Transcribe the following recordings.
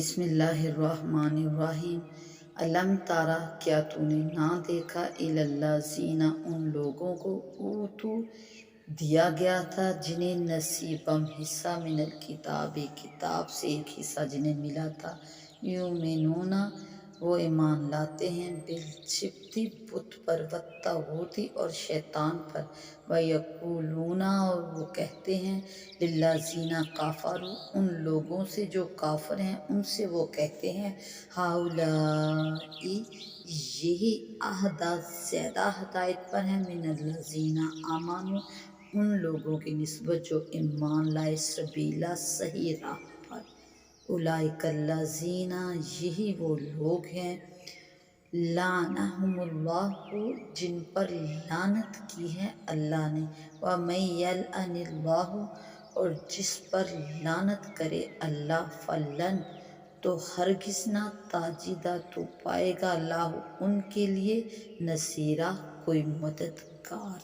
بسم اللہ الرحمن الرحیم۔ علم تارا، کیا تو نے نہ دیکھا، الالذین، ان لوگوں کو، اوتو، دیا گیا تھا، جنہیں نصیبم، حصہ، من الکتاب، کتاب سے ایک حصہ جنہیں ملا تھا، یؤمنون، وہ ایمان لاتے ہیں، بالجبت، بت پر، والطاغوت، اور شیطان پر، ویقولون، اور وہ کہتے ہیں، للذین کفروا، ان لوگوں سے جو کافر ہیں ان سے وہ کہتے ہیں، ہؤلاء، یہی اہدی، زیادہ ہدایت پر ہیں، من الذین آمنوا، ان لوگوں کی نسبت جو ایمان لائے، سبیلا، صحیح راہ پر، اولئک الذین، یہی وہ لوگ ہیں، لعنہم اللہ، جن پر لعنت کی ہے اللہ نے، ومن یلعن اللہ، اور جس پر لعنت کرے اللہ، فلن، تو ہرگز نہ، تجد، تو پائے گا، اللہ، ان کے لیے، نصیرا، کوئی مددگار،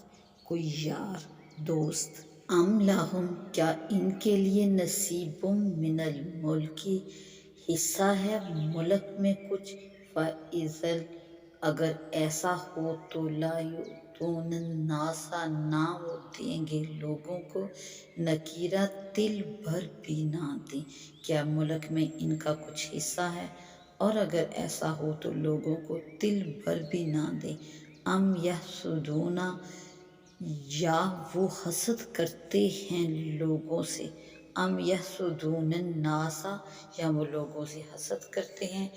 کوئی یار، دوست۔ ام لہم، کیا ان کے لیے، نصیب من الملک، حصہ ہے ملک میں کچھ، فَإِذًا، اگر ایسا ہو تو، لا یؤتون الناس، نہ وہ دیں گے لوگوں کو، نکیرہ، تل بھر بھی نہ دیں، کیا ملک میں ان کا کچھ حصہ ہے، اور اگر ایسا ہو تو لوگوں کو تل بھر بھی نہ دیں، ام یحسدون، یا وہ حسد کرتے ہیں لوگوں سے، ام یحسدون الناس، یا وہ لوگوں سے حسد کرتے ہیں،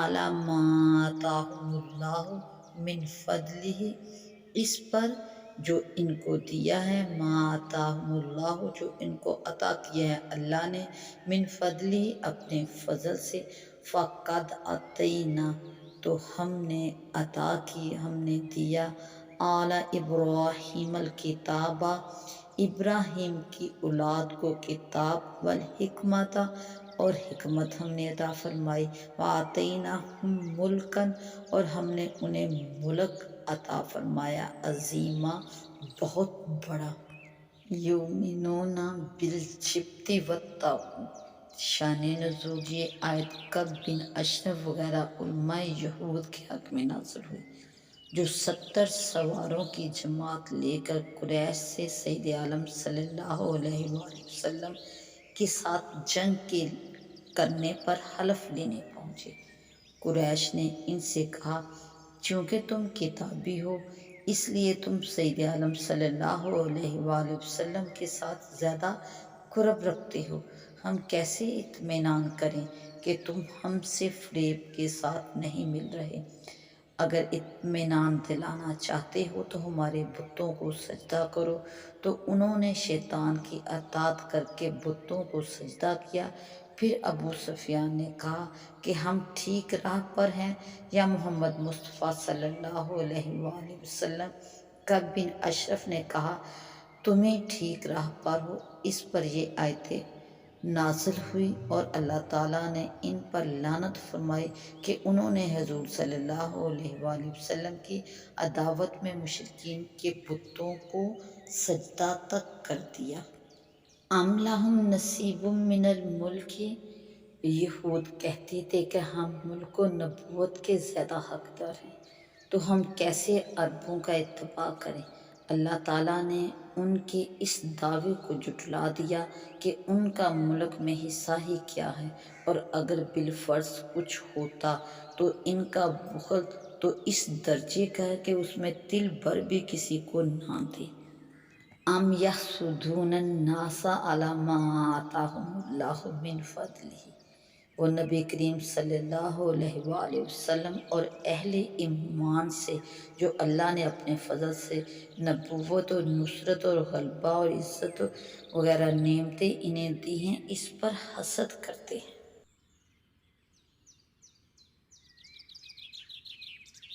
علی ما آتاہم اللہ من فضلہ، اس پر جو ان کو دیا ہے، ما آتاہم اللہ، جو ان کو عطا کیا ہے اللہ نے، من فضلہ، اپنے فضل سے، فقد آتینا، تو ہم نے عطا کی، ہم نے دیا، آل ابراہیم الکتاب، ابراہیم کی اولاد کو کتاب، والحکمت، اور حکمت ہم نے عطا فرمائی، وآتیناہم ملکا، اور ہم نے انہیں ملک عطا فرمایا، عظیما، بہت بڑا، یؤمنون بالجبت والطاغوت۔ شان نزول، یہ آیت کعب بن اشرف وغیرہ علماء یہود کے حق میں نازل ہوئی، جو 70 سواروں کی جماعت لے کر قریش سے سید عالم صلی اللہ علیہ وآلہ وسلم کے ساتھ جنگ کرنے پر حلف لینے پہنچے۔ قریش نے ان سے کہا، چونکہ تم کتابی ہو، اس لیے تم سید عالم صلی اللہ علیہ وآلہ وسلم کے ساتھ زیادہ قرب رکھتے ہو، ہم کیسے اطمینان کریں کہ تم ہم سے فریب کے ساتھ نہیں مل رہے؟ اگر اطمینان دلانا چاہتے ہو تو ہمارے بتوں کو سجدہ کرو۔ تو انہوں نے شیطان کی اطاعت کر کے بتوں کو سجدہ کیا۔ پھر ابو سفیان نے کہا کہ ہم ٹھیک راہ پر ہیں یا محمد مصطفیٰ صلی اللہ علیہ وآلہ وسلم؟ کعب بن اشرف نے کہا، تمہیں ٹھیک راہ پر ہو۔ اس پر یہ آیتیں نازل ہوئی اور اللہ تعالیٰ نے ان پر لعنت فرمائی کہ انہوں نے حضور صلی اللہ علیہ وآلہ وسلم کی عداوت میں مشرکین کے بتوں کو سجدہ تک کر دیا۔ ام لہم نصیب من الملک، یہود کہتے تھے کہ ہم ملک و نبوت کے زیادہ حقدار ہیں، تو ہم کیسے عربوں کا اتباع کریں؟ اللہ تعالیٰ نے ان کے اس دعوے کو جھٹلا دیا کہ ان کا ملک میں حصہ ہی کیا ہے، اور اگر بالفرض کچھ ہوتا تو ان کا بخل تو اس درجے کا ہے کہ اس میں تل بھر بھی کسی کو نہ دے۔ ام یحسدون الناس علی ما آتاہم اللہ من فضلہ، وہ نبی کریم صلی اللہ علیہ وآلہ وسلم اور اہل ایمان سے جو اللہ نے اپنے فضل سے نبوت اور نصرت اور غلبہ اور عزت وغیرہ نعمتیں انہیں دی ہیں، اس پر حسد کرتے ہیں۔